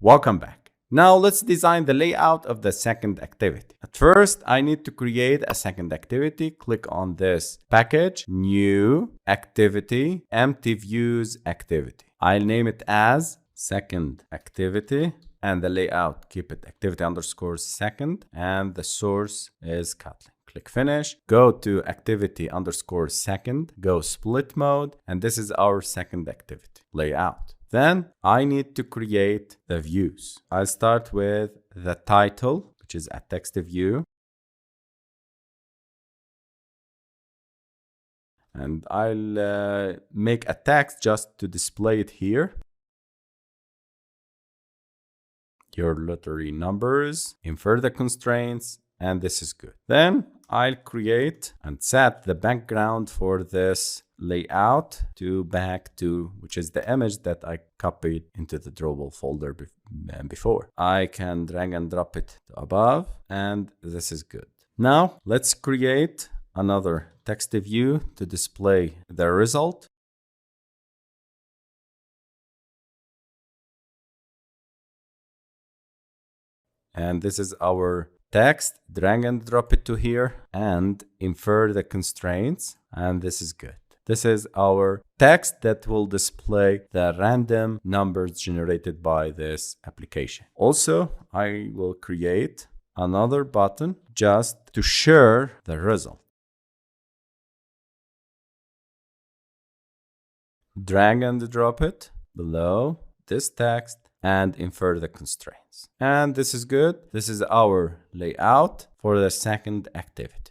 Welcome back. Now let's design the layout of the second activity. At first, I need to create a second activity. Click on this package, new activity, empty views activity. I'll name it as second activity, and the layout, keep it activity underscore second, and the source is Kotlin. Click finish, go to activity underscore second, go split mode, and this is our second activity layout. Then I need to create the views. I'll start with the title, which is a text view. And I'll make a text just to display it here. Your lottery numbers, infer the constraints, and this is good. Then I'll create and set the background for this layout to back to, which is the image that I copied into the drawable folder before. I can drag and drop it to above, and this is good. Now let's create another text view to display the result. And this is our text. Drag and drop it to here and infer the constraints, and this is good. This is our text that will display the random numbers generated by this application. Also, I will create another button just to share the result. Drag and drop it below this text and infer the constraints. And this is good. This is our layout for the second activity.